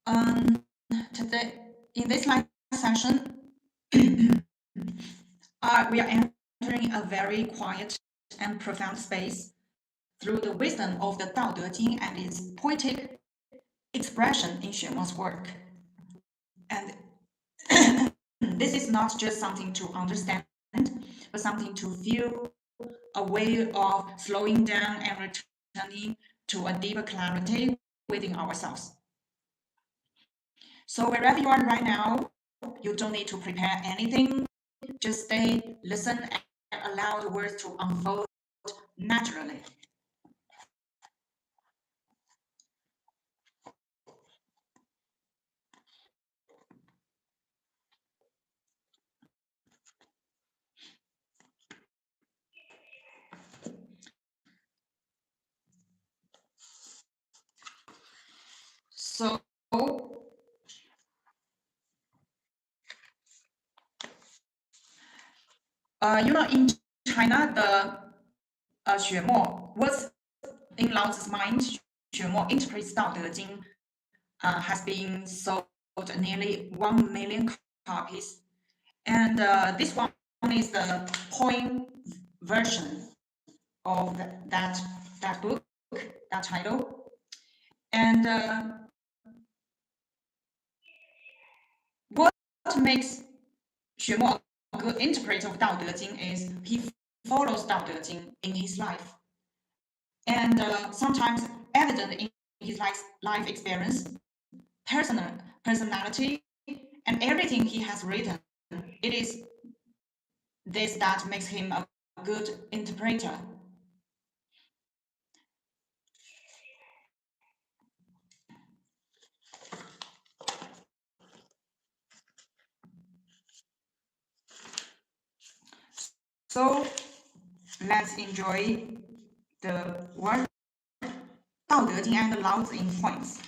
Um, Today, in this live session, we are entering a very quiet and profound space through the wisdom of the Dao De Jing and its poetic expression in Xuemo's work. And this is not just something to understand, but something to feel, a way of slowing down and returning to a deeper clarity within ourselves. So wherever you are right now, you don't need to prepare anything. Just stay, listen, and allow the words to unfold naturally. So, in China, the Xuemo was in Laozi's mind. Xuemo interprets Dao De Jing has been sold nearly 1 million copies. And this one is the poem version of that book, that title. And what makes Xuemo a good interpreter of Dao De Jing is he follows Dao De Jing in his life. And sometimes evident in his life experience, personality, and everything he has written. It is this that makes him a good interpreter. So let's enjoy the work Dao De Jing and Laozi in points.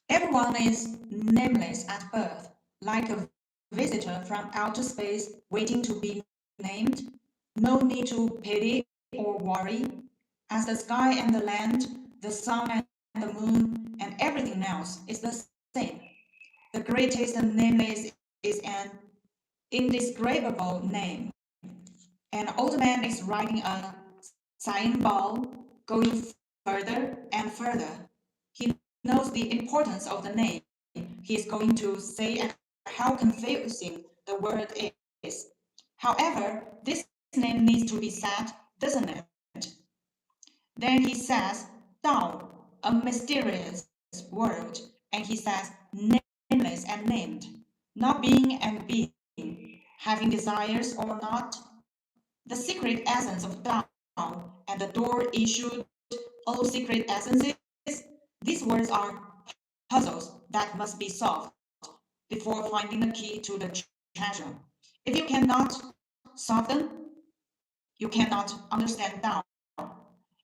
Everyone is nameless at birth, like a visitor from outer space waiting to be named. No need to pity or worry, as the sky and the land, the sun and the moon, and everything else is the same. The greatest nameless is an indescribable name. An old man is riding a cyan ball, going further and further. He knows the importance of the name he is going to say and how confusing the word is. However, this name needs to be said, doesn't it? Then he says, Dao, a mysterious word, and he says, nameless and named, not being and being, having desires or not, the secret essence of Tao, and the door issued all secret essences. These words are puzzles that must be solved before finding the key to the treasure. If you cannot solve them, you cannot understand Tao.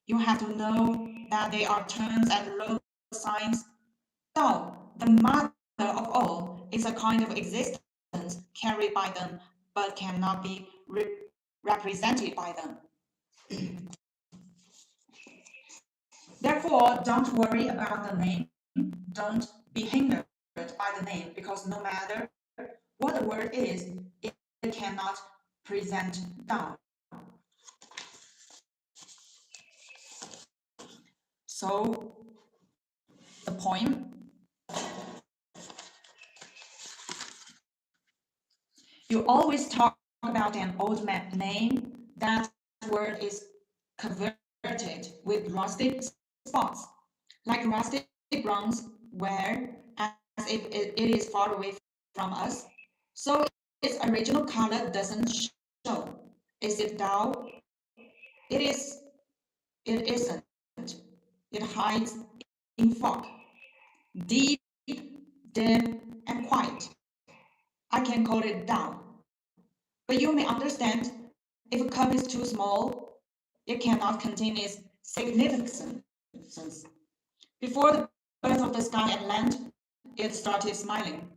You have to know that they are terms and road signs. Tao, the mother of all, is a kind of existence carried by them, but cannot be represented by them. Therefore, don't worry about the name. Don't be hindered by the name, because no matter what the word is, it cannot present Tao. So, the poem. You always talk about an old man name. That word is converted with rusted spots, like rusted bronze, where as if it is far away from us. So its original color doesn't show. Is it dull? It is. It isn't. It hides in fog, deep, dim, and quiet. I can call it dull. But you may understand, if a cup is too small, it cannot contain its significance. Before the birth of the sky and land, it started smiling.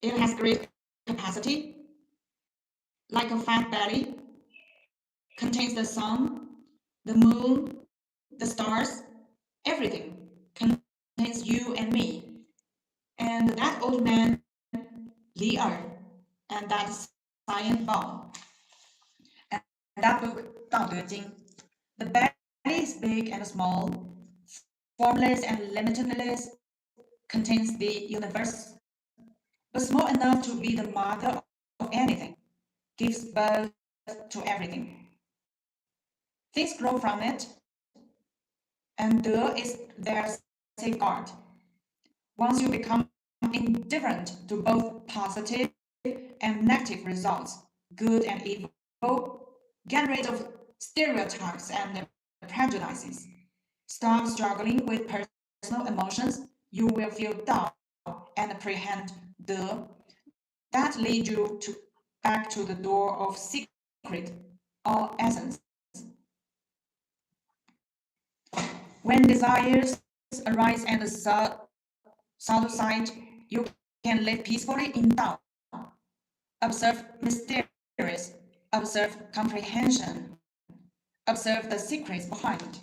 It has great capacity, like a fat belly, contains the sun, the moon, the stars, everything contains you and me. And that old man, Li Er, and that science bomb, and that book, Dao De Jing. The belly is big and small, formless and limitless, contains the universe, but small enough to be the mother of anything, gives birth to everything. Things grow from it, and De is their safeguard. Once you become indifferent to both positive and negative results, good and evil, get rid of stereotypes and prejudices. Stop struggling with personal emotions. You will feel down and apprehend the that lead you to back to the door of secret or essence. When desires arise and subtle side, you can live peacefully in Tao. Observe mysterious, observe comprehension, observe the secrets behind.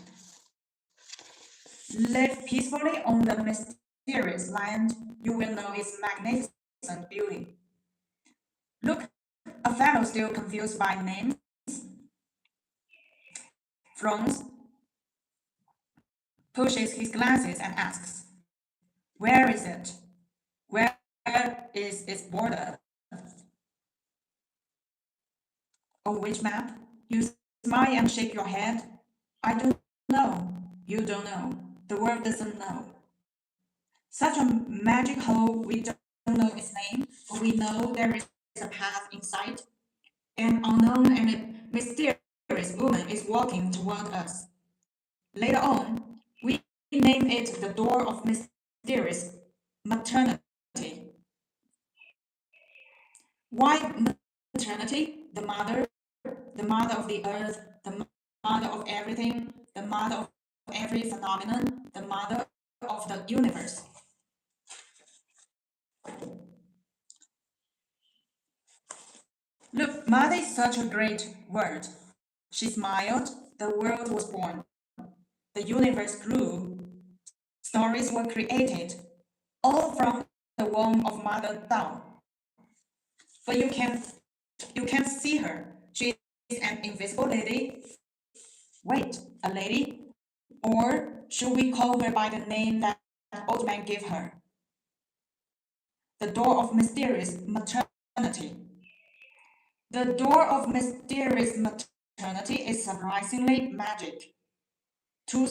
Live peacefully on the mysterious land, you will know its magnificent beauty. Look, a fellow still confused by names, frowns, pushes his glasses and asks, where is it? Where is its border? On which map? You smile and shake your head. I don't know. You don't know. The world doesn't know. Such a magic hole, we don't know its name, but we know there is a path inside. An unknown and mysterious woman is walking toward us. Later on, we name it the door of mysterious maternity. Why maternity? The mother of the earth, the mother of everything, the mother of every phenomenon, the mother of the universe. Look, mother is such a great word. She smiled, the world was born, the universe grew, stories were created, all from the womb of Mother Tao. But you can't see her. She is an invisible lady. Wait, a lady? Or should we call her by the name that old man gave her? The door of mysterious maternity. The door of mysterious maternity is surprisingly magic. Too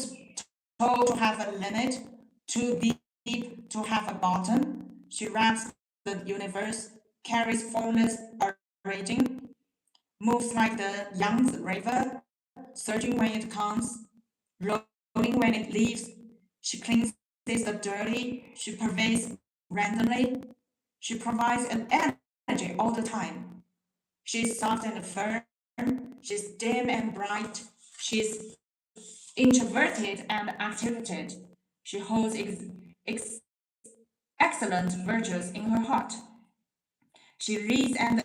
tall to have a limit, too deep to have a bottom. She wraps the universe, carries formless raging, moves like the Yangtze River, surging when it comes, rolling when it leaves. She cleanses the dirty, she pervades randomly, she provides an energy all the time. She's soft and firm, she's dim and bright, she's introverted and activated. She holds ex- excellent virtues in her heart. She leads and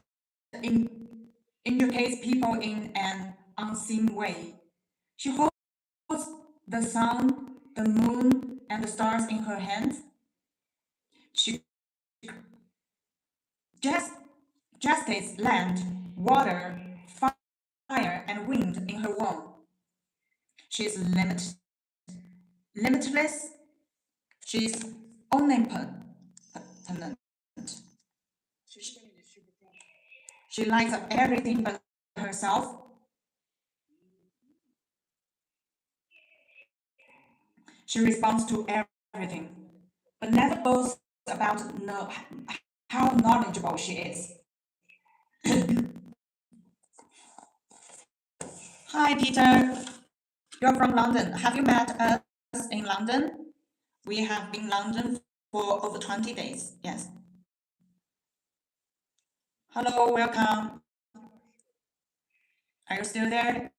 educates people in an unseen way. She holds the sun, the moon, and the stars in her hands. She just gestates land, water, fire, and wind in her womb. She is limitless. She is omnipotent. She likes everything but herself. She responds to everything, but never boasts about how knowledgeable she is. Hi, Peter. You're from London. Have you met us in London? We have been in London for over 20 days. Yes. Hello, welcome. Are you still there?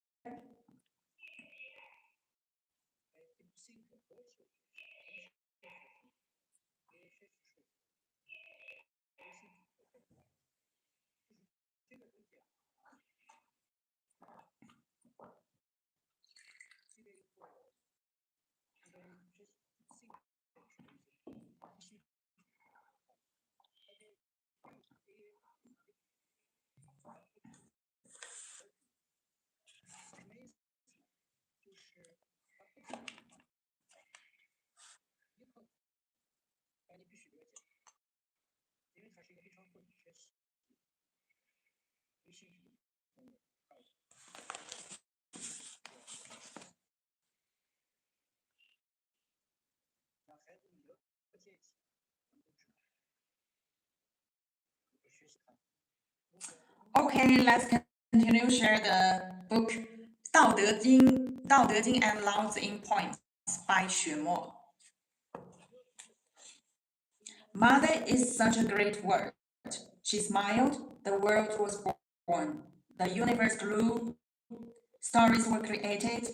Okay, let's continue share the book 道德经 and Laozi in Points by Xuemo. Mother is such a great word. She smiled, the world was born, the universe grew, stories were created,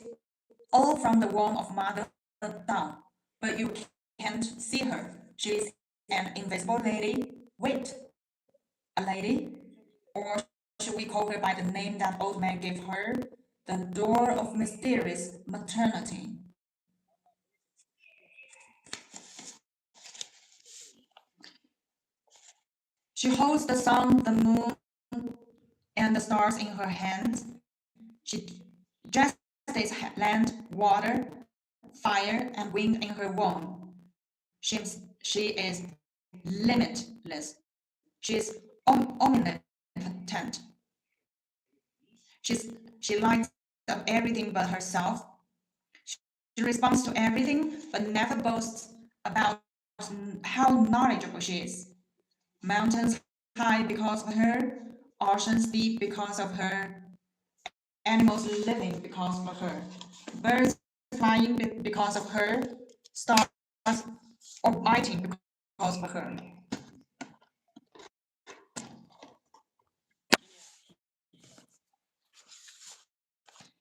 all from the womb of Mother Dao. But you can't see her. She's an invisible lady. Wait, a lady? Or should we call her by the name that old man gave her? The door of mysterious maternity. She holds the sun, the moon, and the stars in her hands. She gestates land, water, fire, and wind in her womb. She is limitless. She is omnipotent. She lights up everything but herself. She responds to everything but never boasts about how knowledgeable she is. Mountains high because of her, oceans deep because of her, animals living because of her, birds flying because of her, stars orbiting because of her.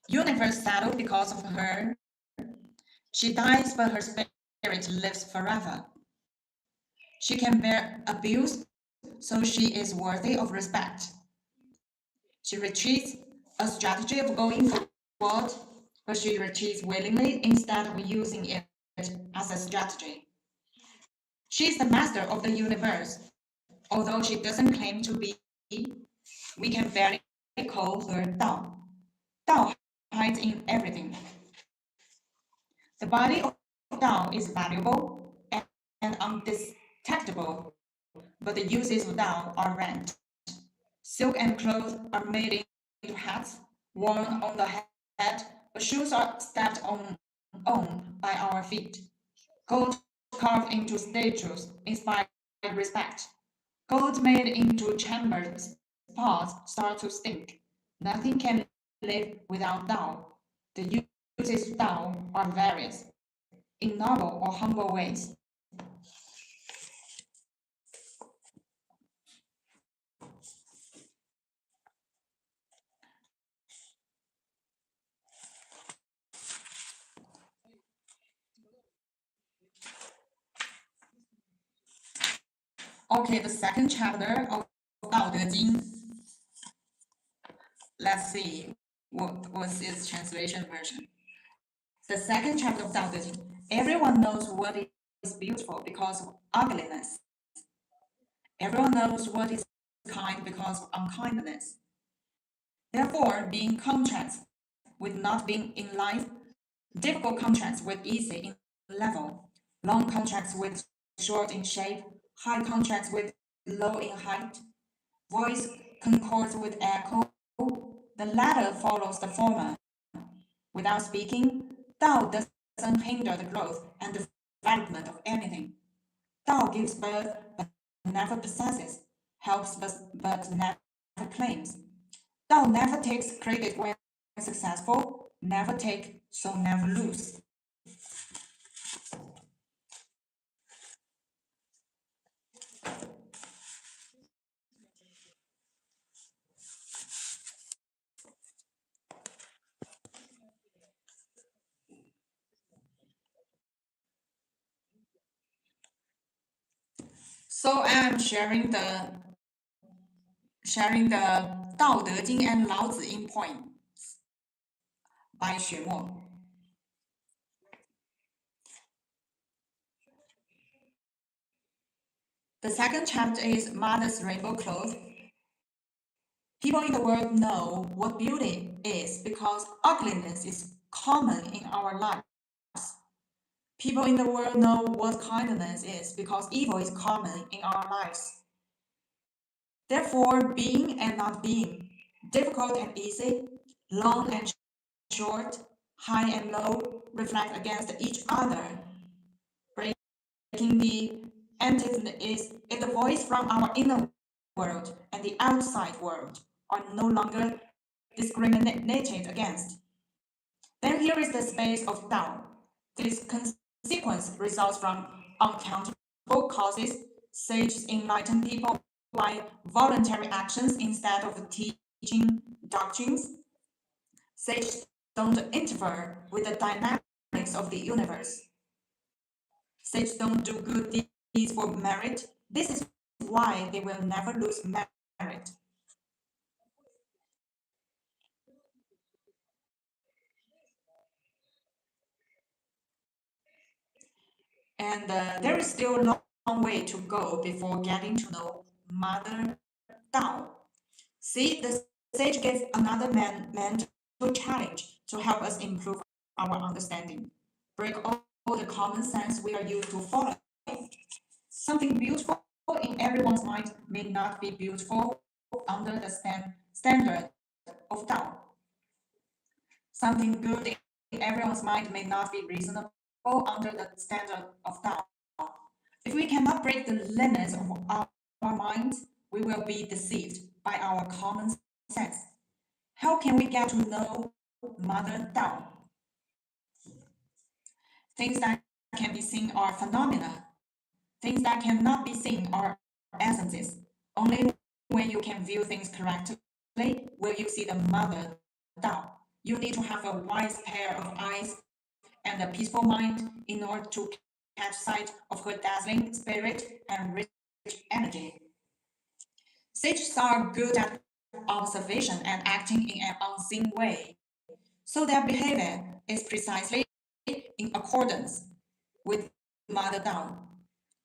Universe settled because of her. She dies, but her spirit lives forever. She can bear abuse, so she is worthy of respect. She retreats, a strategy of going forward, but she retreats willingly instead of using it as a strategy. She is the master of the universe. Although she doesn't claim to be, we can barely call her Dao. Dao hides in everything. The body of Dao is valuable and undetectable, but the uses of Dao are ranked. Silk and clothes are made into hats, worn on the head, but shoes are stepped on by our feet. Gold carved into statues inspire respect. Gold made into chambers pots start to stink. Nothing can live without Tao. The uses of Tao are various, in noble or humble ways. Okay, the second chapter of Dao De Jing. Let's see what was its translation version. The second chapter of Dao De Jing. Everyone knows what is beautiful because of ugliness. Everyone knows what is kind because of unkindness. Therefore, being contrasts with not being in life, difficult contracts with easy in level, long contracts with short in shape, high contracts with low in height, voice concords with echo, the latter follows the former. Without speaking, Tao doesn't hinder the growth and development of anything. Tao gives birth but never possesses, helps but never claims. Tao never takes credit when successful, never take, so never lose. So I'm sharing the 道德经 and Laozi in points by Xuemo. The second chapter is Mother's Rainbow Cloth. People in the world know what beauty is because ugliness is common in our lives. People in the world know what kindness is because evil is common in our lives. Therefore, being and not being, difficult and easy, long and short, high and low, reflect against each other. Breaking the antithesis is the voice from our inner world and the outside world are no longer discriminated against. Then here is the space of Tao. This consequence results from uncountable causes. Sages enlighten people by voluntary actions instead of teaching doctrines. Sages don't interfere with the dynamics of the universe. Sages don't do good deeds for merit. This is why they will never lose merit. And there is still a long way to go before getting to know Mother Tao. See, the sage gave another mental challenge to help us improve our understanding. Break all the common sense we are used to following. Something beautiful in everyone's mind may not be beautiful under the standard of Tao. Something good in everyone's mind may not be reasonable under the standard of Tao. If we cannot break the limits of our minds, we will be deceived by our common sense. How can we get to know Mother Tao? Things that can be seen are phenomena. Things that cannot be seen are essences. Only when you can view things correctly will you see the Mother Tao. You need to have a wise pair of eyes and a peaceful mind in order to catch sight of her dazzling spirit and rich energy. Sages are good at observation and acting in an unseen way, so their behavior is precisely in accordance with Mother Tao.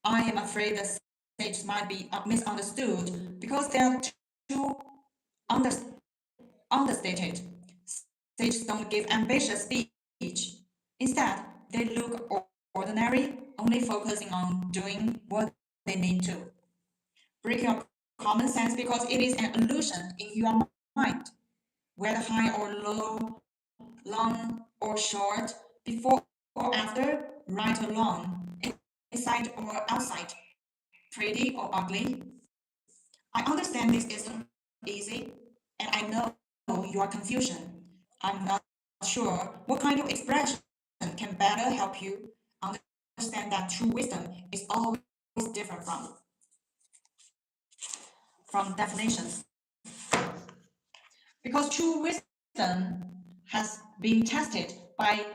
I am afraid the sages might be misunderstood because they are too under, understated. Sages don't give ambitious speech. Instead, they look ordinary, only focusing on doing what they need to. Break your common sense because it is an illusion in your mind, whether high or low, long or short, before or after, right or wrong, inside or outside, pretty or ugly. I understand this isn't easy, and I know your confusion. I'm not sure what kind of expression can better help you understand that true wisdom is always different from definitions. Because true wisdom has been tested by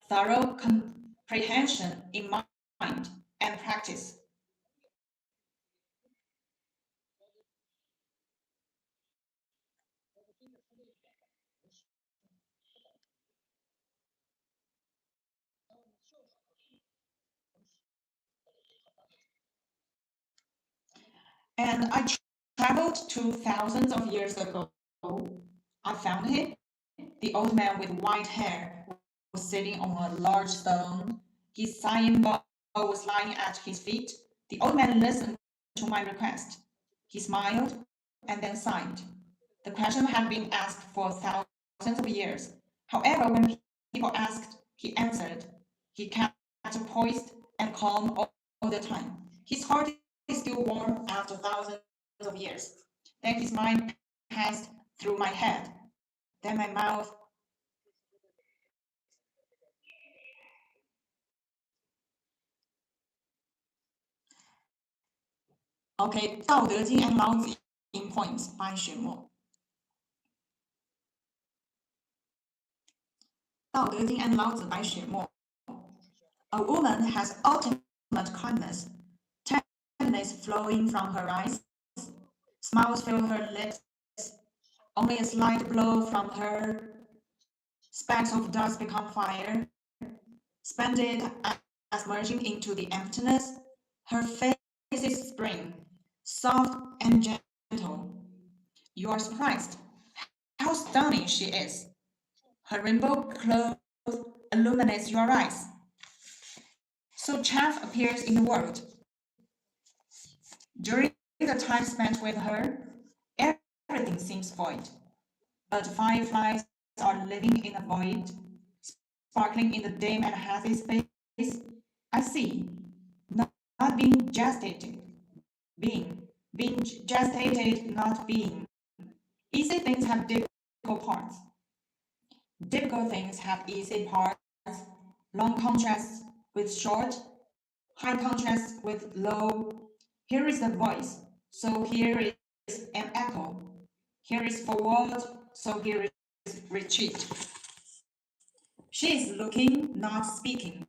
thorough comprehension in mind and practice. And I traveled to thousands of years ago. I found him. The old man with white hair was sitting on a large stone. His cyan bowl was lying at his feet. The old man listened to my request. He smiled and then sighed. The question had been asked for thousands of years. However, when people asked, he answered. He kept poised and calm all the time. His heart is still warm after thousands of years. Then his mind passed through my head. Then my mouth. Okay, 《道德经》and Laozi in points by Xuemo. 《道德经》and Laozi by Xuemo. A woman has ultimate kindness, tenderness flowing from her eyes, smiles fill her lips, only a slight blow from her, specks of dust become fire, splendid as merging into the emptiness, her face is spring, soft and gentle. You are surprised. How stunning she is. Her rainbow clothes illuminates your eyes. So chaff appears in the world. During the time spent with her, everything seems void. But fireflies are living in a void, sparkling in the dim and hazy space. I see, not being gestated, being, Being gestated, not being. Easy things have difficult parts. Difficult things have easy parts. Long contrast with short, high contrast with low. Here is the voice, so here is an echo. Here is forward, so here is retreat. She is looking, not speaking.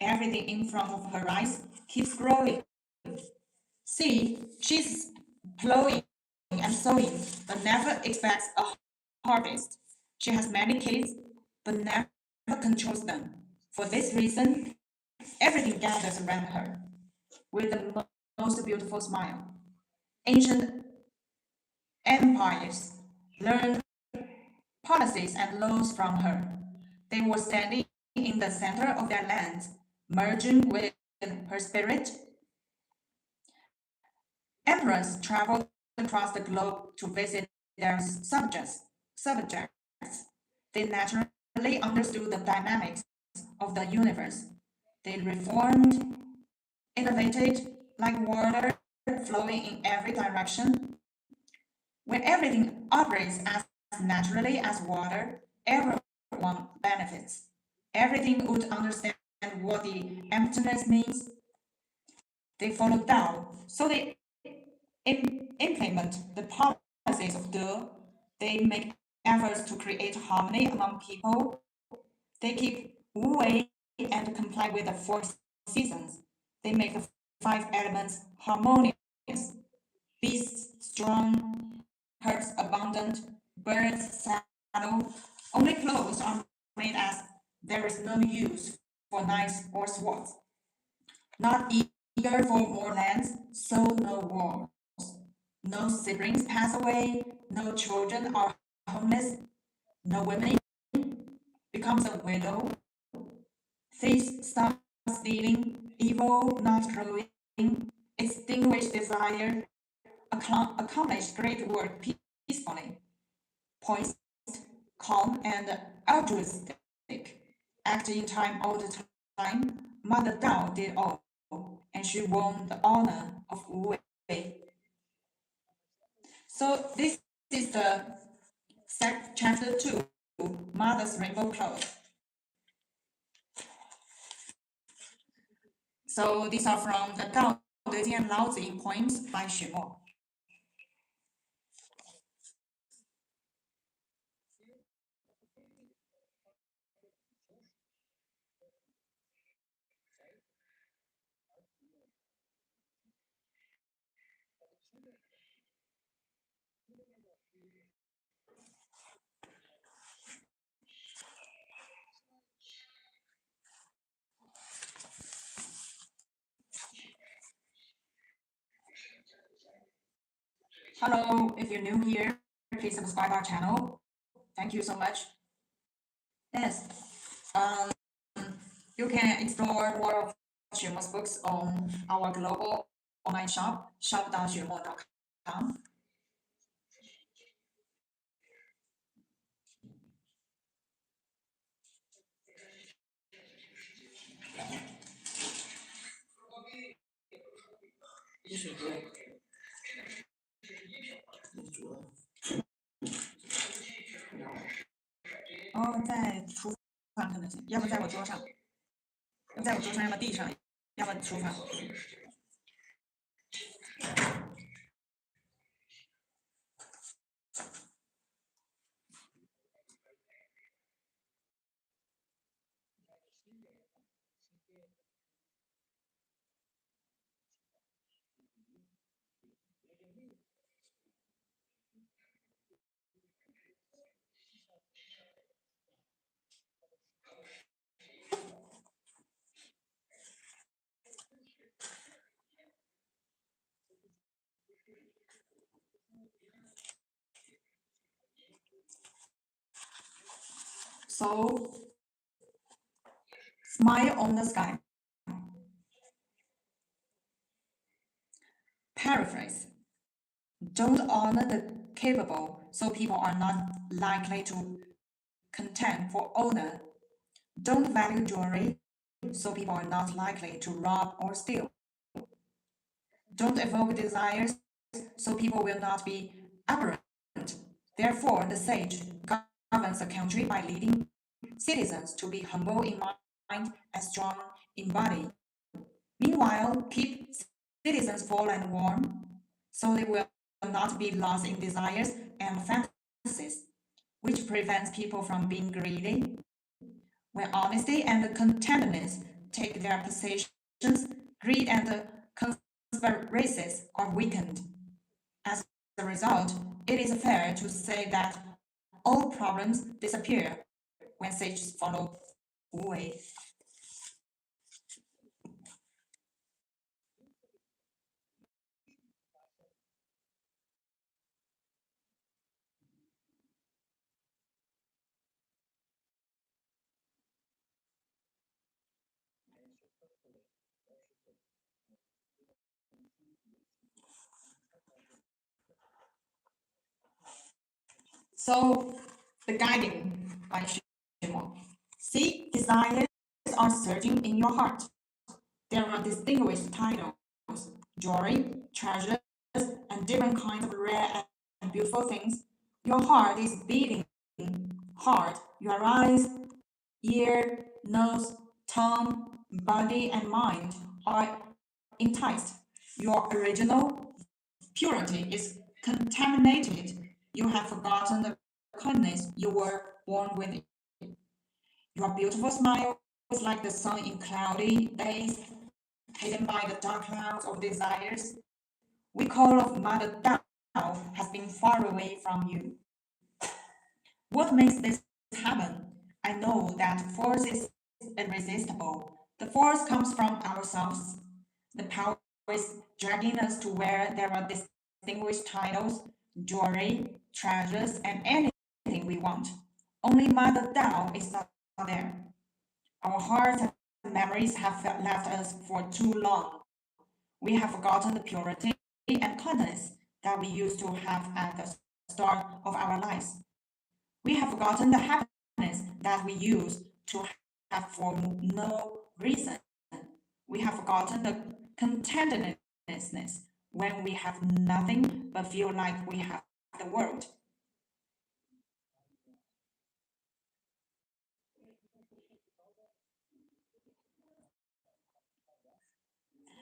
Everything in front of her eyes keeps growing. See, she's plowing and sowing, but never expects a harvest. She has many kids, but never controls them. For this reason, everything gathers around her with the most beautiful smile. Ancient empires learned policies and laws from her. They were standing in the center of their lands, merging with her spirit. Emperors traveled across the globe to visit their subjects. They naturally understood the dynamics of the universe. They reformed, innovated like water flowing in every direction. When everything operates as naturally as water, everyone benefits. Everything would understand what the emptiness means. They follow Tao, so they implement the policies of De. They make efforts to create harmony among people. They keep Wu Wei and comply with the four seasons. They make the five elements harmonious. Beasts strong, herbs abundant, birds saddle. Only clothes are made as there is no use for knives or swords. Not eager for more lands, so no war. No siblings pass away, no children are homeless, no woman becomes a widow, thieves stop stealing, evil not growing, extinguish desire, accomplish great work peacefully, poised, calm, and altruistic, act in time all the time. Mother Dao did all, and she won the honor of Wu Wei. So this is the chapter 2, Mother's Rainbow Cloth. So these are from the Dao De Jing and Laozi poems by Xuemo. Hello, if you're new here, please subscribe our channel. Thank you so much. Yes, um, you can explore more of Xuemo's books on our global online shop, shop.xuemo.com.哦，在厨房可能是，要么在我桌上，要么在我桌上，要么地上，要么厨房。So, smile on the sky. Paraphrase. Don't honor the capable, so people are not likely to contend for honor. Don't value jewelry, so people are not likely to rob or steal. Don't evoke desires, so people will not be aberrant. Therefore, the sage governs a country by leading citizens to be humble in mind and strong in body. Meanwhile, keep citizens full and warm, so they will not be lost in desires and fantasies, which prevents people from being greedy. When honesty and contentedness take their possessions, greed and conspiracies are weakened. As a result, it is fair to say that all problems disappear when sages follow Wu Wei. So, the guiding by Xuemo. See, desires are surging in your heart. There are distinguished titles, jewelry, treasures, and different kinds of rare and beautiful things. Your heart is beating hard. Your eyes, ear, nose, tongue, body, and mind are enticed. Your original purity is contaminated. You have forgotten the kindness you were born with. Your beautiful smile is like the sun in cloudy days, hidden by the dark clouds of desires. We call of Mother Dao has been far away from you. What makes this happen? I know that force is irresistible. The force comes from ourselves. The power is dragging us to where there are distinguished titles, jewelry, treasures, and anything we want. Only Mother Dao is not there. Our hearts and memories have left us for too long. We have forgotten the purity and kindness that we used to have at the start of our lives. We have forgotten the happiness that we used to have for no reason. We have forgotten the contentedness when we have nothing but feel like we have the world.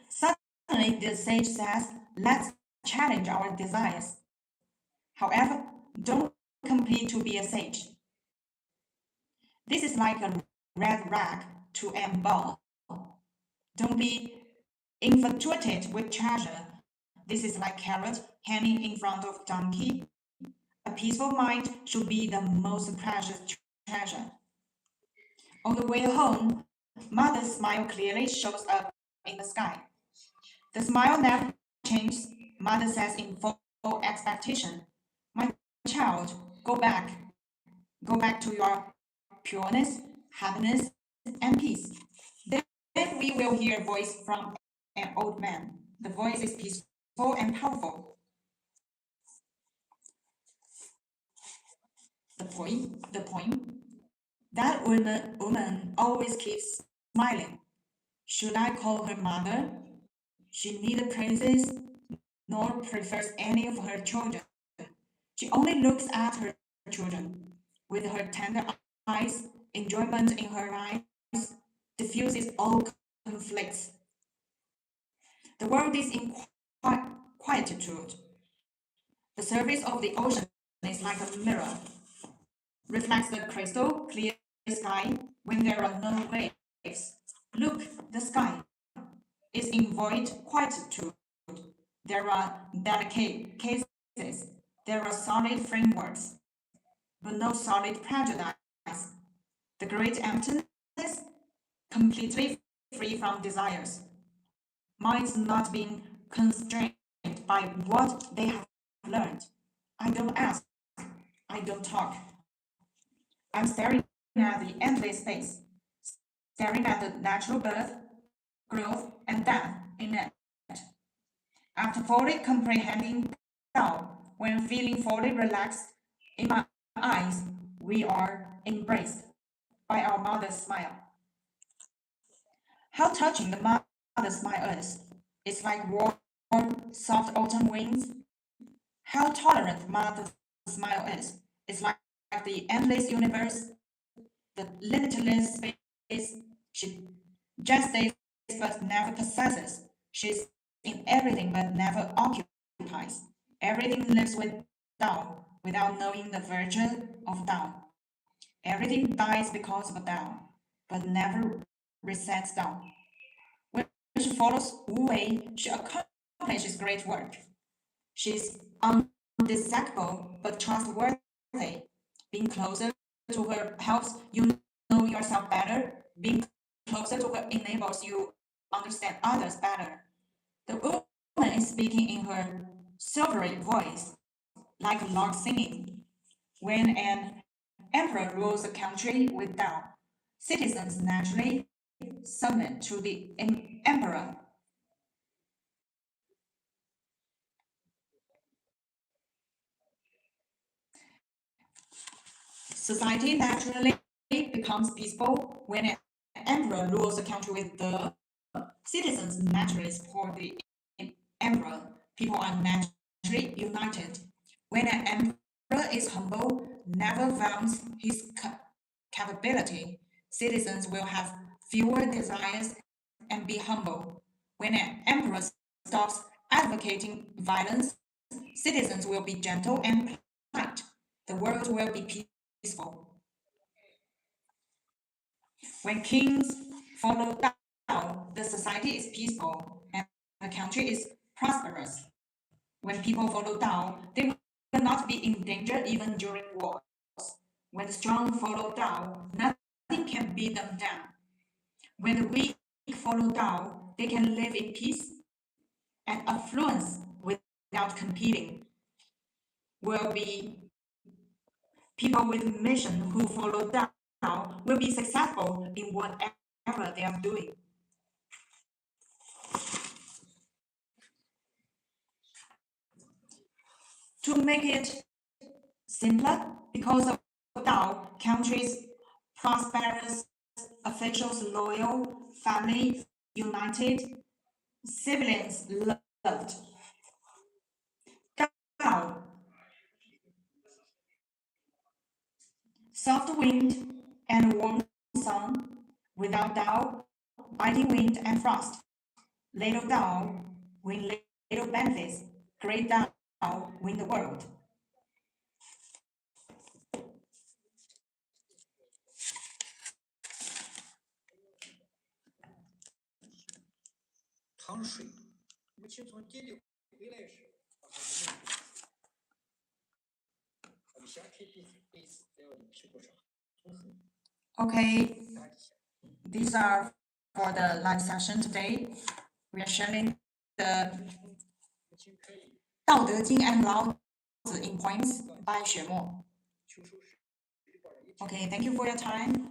Suddenly, the sage says, let's challenge our desires. However, don't compete to be a sage. This is like a red rag to a ball. Don't be infatuated with treasure. This is like carrot hanging in front of donkey. A peaceful mind should be the most precious treasure. On the way home, mother's smile clearly shows up in the sky. The smile never changes. Mother says in full expectation, my child, go back. Go back to your pureness, happiness, and peace. Then we will hear a voice from an old man. The voice is peaceful and powerful. The point. That woman always keeps smiling. Should I call her mother? She neither praises nor prefers any of her children. She only looks at her children with her tender eyes, enjoyment in her eyes, diffuses all conflicts. The world is in quietude. The surface of the ocean is like a mirror, reflects the crystal clear sky when there are no waves. Look, the sky is in void quietude. There are delicate cases, there are solid frameworks, but no solid prejudice. The great emptiness, completely free from desires. Minds not being constrained by what they have learned. I don't ask, I don't talk. I'm staring at the endless space, staring at the natural birth, growth, and death in it. After fully comprehending Tao, when feeling fully relaxed in my eyes, we are embraced by our mother's smile. How touching the mother's smile is! It's like warm, soft autumn winds how tolerant Martha's smile is. It's like the endless universe, the limitless space. She just stays but never possesses. She's in everything but never occupies. Everything lives with Tao without knowing the virtue of Tao. Everything dies because of Tao, but never resets Tao. When she follows Wu Wei, she accomplishes great work. She's undesirable but trustworthy. Being closer to her helps you know yourself better. Being closer to her enables you understand others better. The woman is speaking in her silvery voice, like a lark singing. When an emperor rules a country with Tao, citizens naturally submit to the emperor. Society naturally becomes peaceful when an emperor rules a country with the citizens naturally support the emperor. People are naturally united. When an emperor is humble, never vaunts his capability, citizens will have fewer desires and be humble. When an emperor stops advocating violence, citizens will be gentle and polite. The world will be peaceful. When kings follow Tao, the society is peaceful and the country is prosperous. When people follow Tao, they will not be in danger even during wars. When the strong follow Tao, nothing can beat them down. When the weak follow Tao, they can live in peace and affluence without competing. Will be people with mission who follow Tao will be successful in whatever they are doing. To make it simpler, because of Tao, countries prosperous, officials loyal, family united, civilians loved. Tao, soft wind and warm sun. Without Tao, biting wind and frost. Little Tao win little benefits. Great Tao win the world. Okay, these are for the live session today. We are sharing the Dao De Jing and Laozi in poems by Xuemo. Okay, thank you for your time.